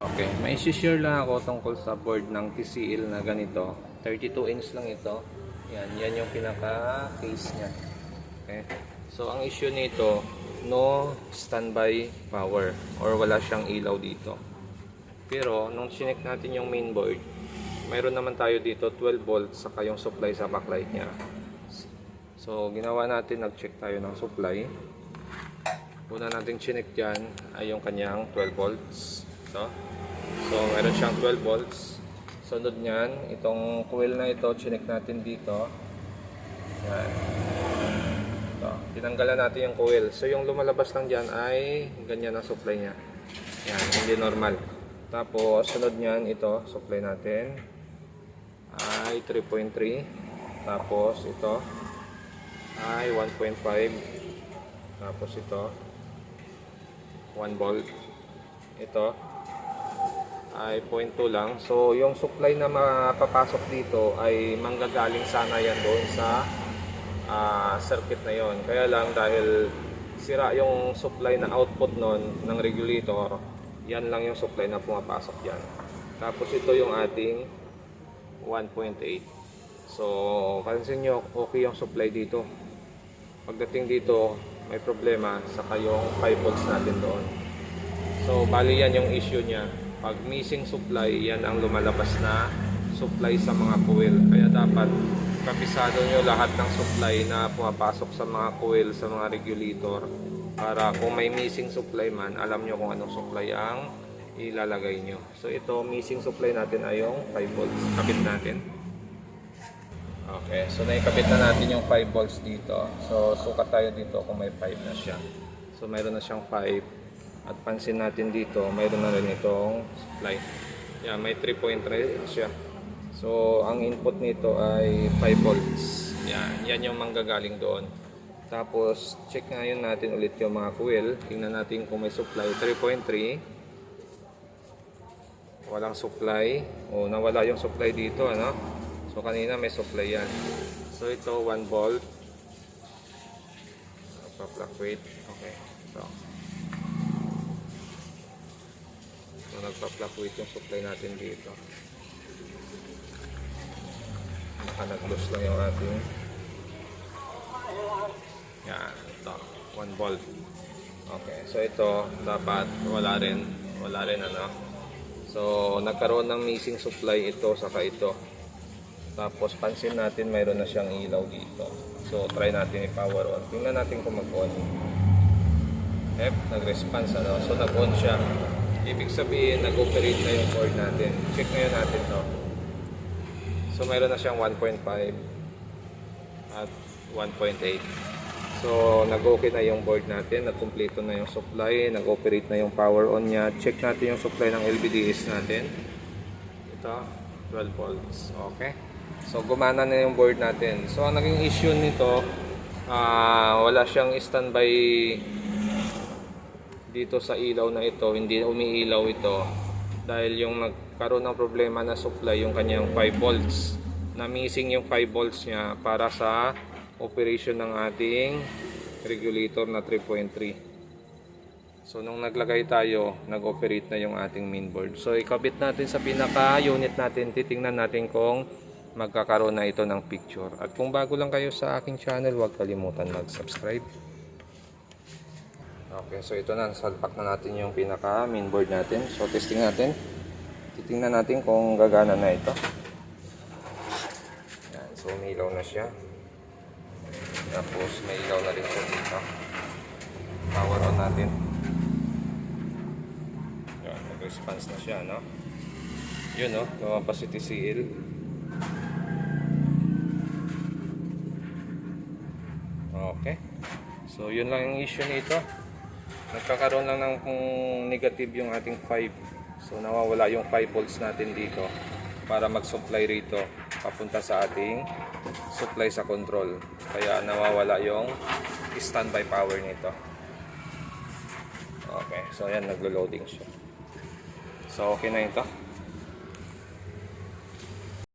Okay, may share lang ako tungkol sa board ng TCL na ganito. 32 inch lang ito. Yan yung pinaka-case niya. Okay. So ang issue nito, no standby power or wala siyang ilaw dito. Pero nung chinek natin yung main board, mayroon naman tayo dito 12 volts saka yung supply sa backlight niya. So ginawa natin, nag-check tayo ng supply. Una natin chinek dyan ay yung kanyang 12 volts. So meron siyang 12 volts. Sunod niyan, itong coil na ito, chinek natin dito. Yan. Ito, tinanggalan natin yung coil. So yung lumalabas lang dyan ay ganyan ang supply niya. Yan, hindi normal. Tapos sunod niyan, ito, supply natin ay 3.3. Tapos ito ay 1.5. Tapos ito 1 volt. Ito ay 0.2 lang. So yung supply na mapapasok dito ay manggagaling sana yan doon sa circuit na yon. Kaya lang dahil sira yung supply na output nun ng regulator, yan lang yung supply na pumapasok yan. Tapos ito yung ating 1.8. So pansin nyo, okay yung supply dito. Pagdating dito may problema saka yung 5 volts natin doon. So bali yan yung issue niya. Pag missing supply, yan ang lumalabas na supply sa mga coil. Kaya dapat kabisado nyo lahat ng supply na pumapasok sa mga coil, sa mga regulator, para kung may missing supply man, alam nyo kung anong supply ang ilalagay nyo. So ito, missing supply natin ay yung 5 volts. Kabit natin. Okay, so naikabit na natin yung 5 volts dito. So sukat tayo dito kung may 5 na siya. So mayroon na siyang 5. At pansin natin dito, mayroon na rin itong supply. Yan, may 3.3 siya. So ang input nito ay 5 volts. Yan yung manggagaling doon. Tapos check ngayon natin ulit yung mga coil. Tingnan natin kung may supply. 3.3. Walang supply. O nawala yung supply dito, ano? So kanina may supply yan. So ito 1 volt. Nagpa-fluctuate. Okay. So nagpa-fluctuate yung supply natin dito. Baka nag-loss lang yung ating. Yan. Ito. 1 volt. Okay. So ito dapat wala rin ano. So nagkaroon ng missing supply ito saka ito. Tapos pansin natin mayroon na siyang ilaw dito. So try natin i-power on. Tingnan natin kung mag-on. Nag-response ano. So nag-on siya. Ibig sabihin nag-operate na yung board natin. Check ngayon natin to. So mayroon na siyang 1.5 at 1.8. So nag-okay na yung board natin. Nag-completo na yung supply. Nag-operate na yung power on niya. Check natin yung supply ng LVDS natin. Ito 12 volts. Okay. So gumana na yung board natin. So ang naging issue nito, wala siyang standby dito sa ilaw na ito. Hindi umiilaw ito dahil yung nagkaroon ng problema na supply yung kanyang 5 volts. Na missing yung 5 volts niya para sa operation ng ating regulator na 3.3. So nung naglagay tayo, nag-operate na yung ating mainboard. So ikabit natin sa pinaka-unit natin, titingnan natin kung magkakaroon na ito ng picture. At kung bago lang kayo sa aking channel, huwag kalimutan mag-subscribe. Okay, so ito na, salpak na natin yung pinaka-mainboard natin. So testing natin. Titingnan natin kung gagana na ito. Yan, so umilaw na siya. Tapos may ilaw na rin siya dito. Power on natin. Response na siya, no? Yun, no? Lumabas si TCL. Okay. So, yun lang yung issue nito. Nagkakaroon lang ng negative yung ating 5. So, nawawala yung 5 volts natin dito para mag-supply rito papunta sa ating supply sa control. Kaya nawawala yung standby power nito. Okay. So, ayan, naglo-loading siya. So okay na ito.